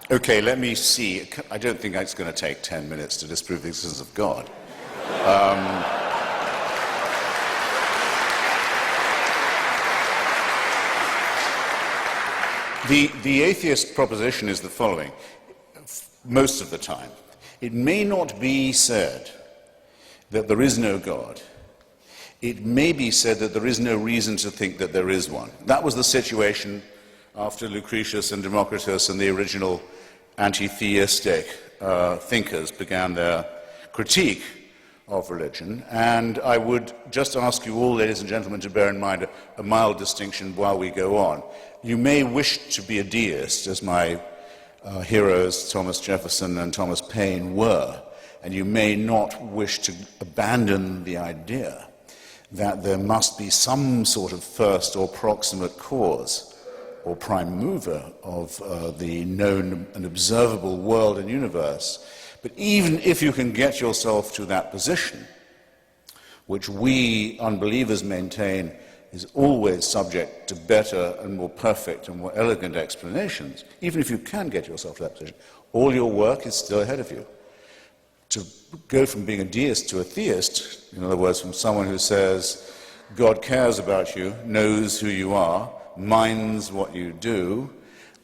Okay, let me see. I don't think it's going to take 10 minutes to disprove the existence of God. The atheist proposition is the following. Most of the time, it may not be said that there is no God. It may be said that there is no reason to think that there is one. That was the situation after Lucretius and Democritus and the original anti-theistic thinkers began their critique of religion. And I would just ask you all, ladies and gentlemen, to bear in mind a mild distinction while we go on. You may wish to be a deist, as my heroes Thomas Jefferson and Thomas Paine were, and you may not wish to abandon the idea that there must be some sort of first or proximate cause or prime mover of the known and observable world and universe. But even if you can get yourself to that position, which we unbelievers maintain is always subject to better and more perfect and more elegant explanations, even if you can get yourself to that position, all your work is still ahead of you. To go from being a deist to a theist, in other words, from someone who says, God cares about you, knows who you are, minds what you do,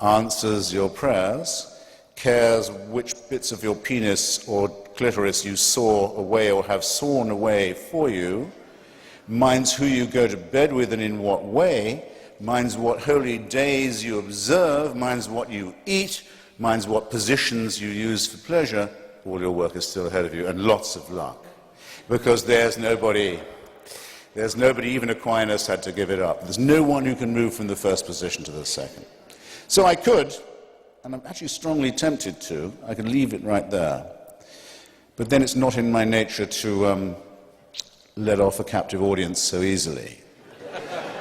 answers your prayers, cares which bits of your penis or clitoris you saw away or have sawn away for you, minds who you go to bed with and in what way, minds what holy days you observe, minds what you eat, minds what positions you use for pleasure. All your work is still ahead of you, and lots of luck. Because there's nobody, even Aquinas had to give it up. There's no one who can move from the first position to the second. So I could, and I'm actually strongly tempted to, I could leave it right there. But then it's not in my nature to let off a captive audience so easily.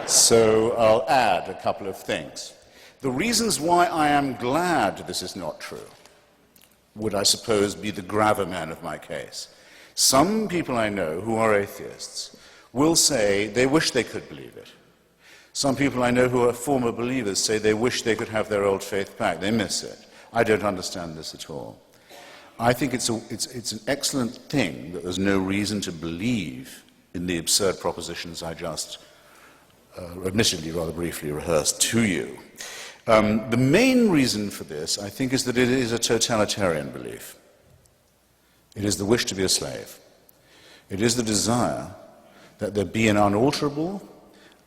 So I'll add a couple of things. The reasons why I am glad this is not true would, I suppose, be the gravamen of my case. Some people I know who are atheists will say they wish they could believe it. Some people I know who are former believers say they wish they could have their old faith back. They miss it. I don't understand this at all. I think it's an excellent thing that there's no reason to believe in the absurd propositions I just, admittedly rather briefly, rehearsed to you. The main reason for this, I think, is that it is a totalitarian belief. It is the wish to be a slave. It is the desire that there be an unalterable,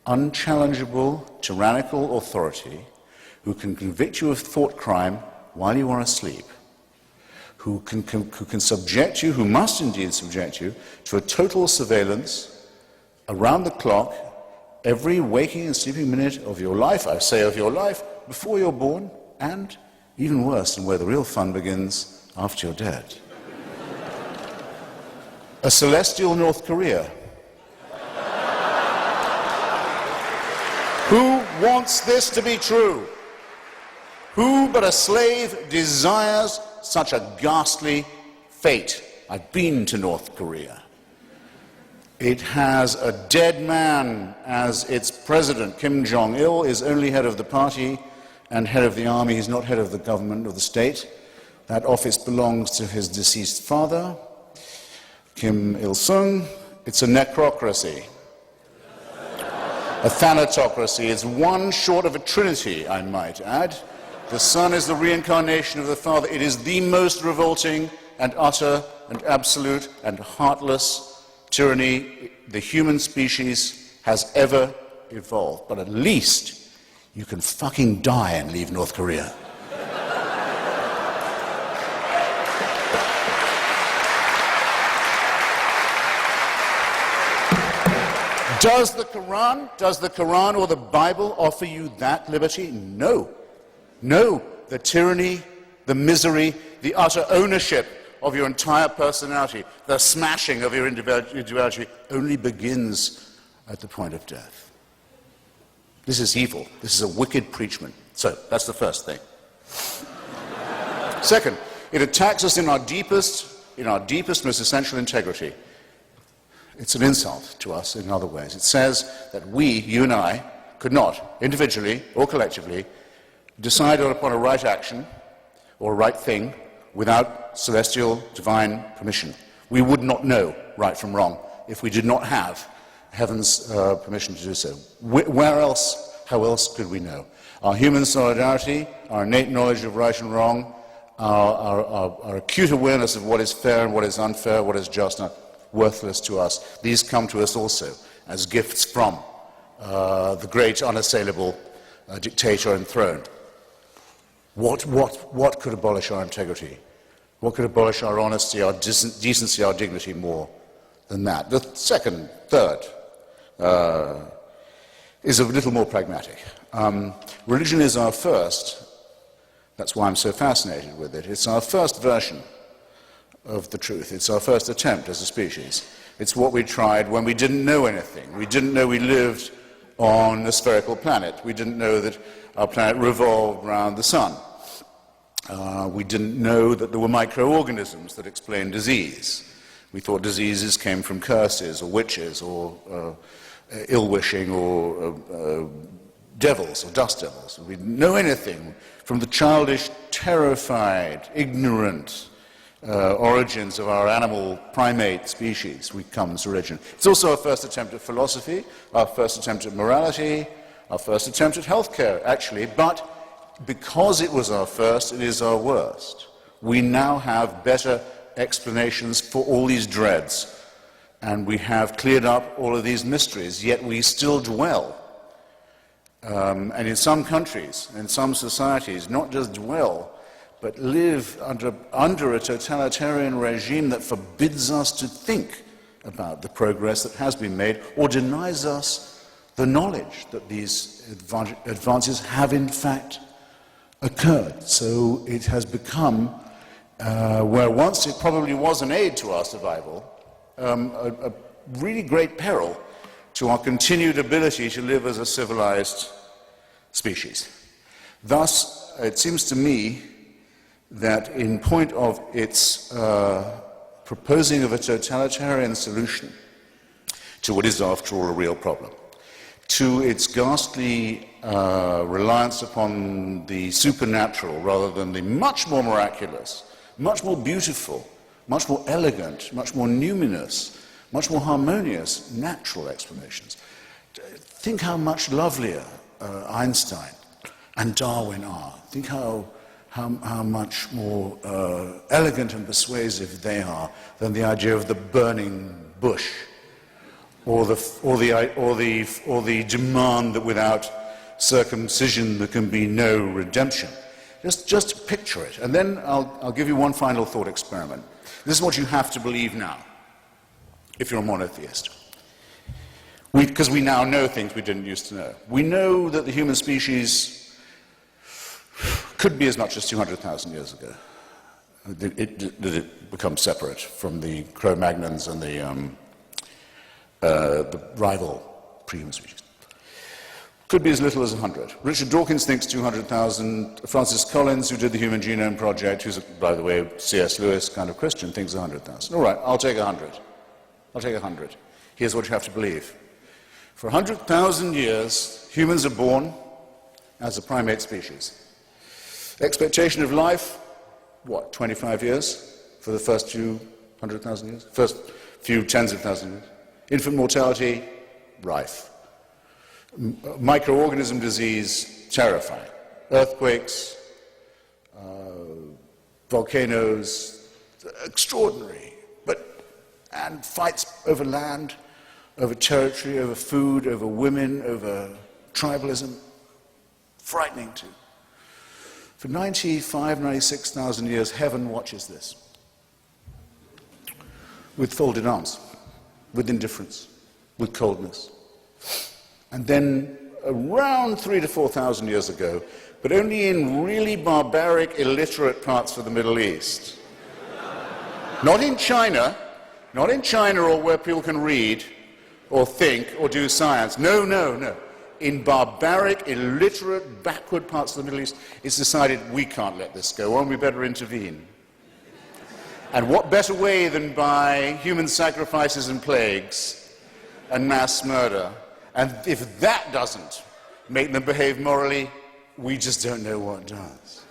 unchallengeable, tyrannical authority who can convict you of thought crime while you are asleep, who can subject you, who must indeed subject you, to a total surveillance around the clock, every waking and sleeping minute of your life, I say of your life, before you're born, and, even worse, and where the real fun begins, after you're dead. A celestial North Korea. Who wants this to be true? Who but a slave desires such a ghastly fate? I've been to North Korea. It has a dead man as its president. Kim Jong-il is only head of the party and head of the army. He's not head of the government or the state. That office belongs to his deceased father, Kim Il-sung. It's a necrocracy, a thanatocracy. It's one short of a trinity, I might add. The son is the reincarnation of the father. It is the most revolting and utter and absolute and heartless tyranny the human species has ever evolved. But at least you can fucking die and leave North Korea. Does the Quran or the Bible offer you that liberty? No. No. The tyranny, the misery, the utter ownership of your entire personality, the smashing of your individuality only begins at the point of death. This is evil. This is a wicked preachment. So, that's the first thing. Second, it attacks us in our deepest, most essential integrity. It's an insult to us in other ways. It says that we, you and I, could not, individually or collectively, decide upon a right action or right thing without celestial divine permission. We would not know right from wrong if we did not have heaven's permission to do so. Where else, how else could we know? Our human solidarity, our innate knowledge of right and wrong, our acute awareness of what is fair and what is unfair, what is just and worthless to us, these come to us also as gifts from the great unassailable dictator enthroned. What could abolish our integrity? What could abolish our honesty, our decency, our dignity more than that? The third, is a little more pragmatic. Religion is our first, that's why I'm so fascinated with it, it's our first version of the truth. It's our first attempt as a species. It's what we tried when we didn't know anything. We didn't know we lived on a spherical planet. We didn't know that our planet revolved around the sun. We didn't know that there were microorganisms that explained disease. We thought diseases came from curses or witches or ill-wishing or devils or dust devils. We didn't know anything from the childish, terrified, ignorant origins of our animal primate species. We come to religion. It's also our first attempt at philosophy, our first attempt at morality, our first attempt at healthcare, actually, but because it was our first, it is our worst. We now have better explanations for all these dreads, and we have cleared up all of these mysteries, yet we still dwell. And in some countries, in some societies, not just dwell, but live under a totalitarian regime that forbids us to think about the progress that has been made or denies us the knowledge that these advances have in fact occurred. So it has become, where once it probably was an aid to our survival, a really great peril to our continued ability to live as a civilized species. Thus, it seems to me that in point of its proposing of a totalitarian solution to what is after all a real problem, to its ghastly reliance upon the supernatural rather than the much more miraculous, much more beautiful, much more elegant, much more numinous, much more harmonious natural explanations. Think how much lovelier Einstein and Darwin are. Think how much more elegant and persuasive they are than the idea of the burning bush, or the demand that without circumcision there can be no redemption. Just picture it, and then I'll give you one final thought experiment. This is what you have to believe now, if you're a monotheist. Because we now know things we didn't used to know. We know that the human species could be as much as 200,000 years ago. It becomes separate from the Cro-Magnons and the rival pre-human species. Could be as little as 100. Richard Dawkins thinks 200,000. Francis Collins, who did the Human Genome Project, who's, by the way, C.S. Lewis kind of Christian, thinks 100,000. All right, I'll take 100. I'll take 100. Here's what you have to believe. For 100,000 years, humans are born as a primate species. Expectation of life, what, 25 years for the first few 100,000 years? First few tens of thousands of years. Infant mortality, rife. Microorganism disease, terrifying. Earthquakes, volcanoes, extraordinary. And fights over land, over territory, over food, over women, over tribalism. Frightening too. For 96,000 years, heaven watches this. With folded arms, with indifference, with coldness. And then around 3,000 to 4,000 years ago, but only in really barbaric, illiterate parts of the Middle East. Not in China or where people can read or think or do science. No. In barbaric, illiterate, backward parts of the Middle East, it's decided we can't let this go on, we better intervene. And what better way than by human sacrifices and plagues and mass murder? And if that doesn't make them behave morally, we just don't know what does.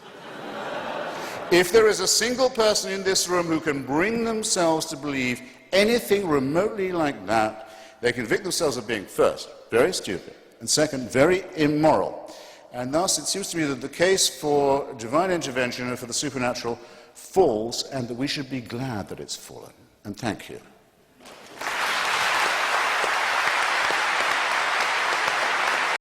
If there is a single person in this room who can bring themselves to believe anything remotely like that, they convict themselves of being, first, very stupid, and second, very immoral. And thus it seems to me that the case for divine intervention and for the supernatural falls, and that we should be glad that it's fallen. And thank you.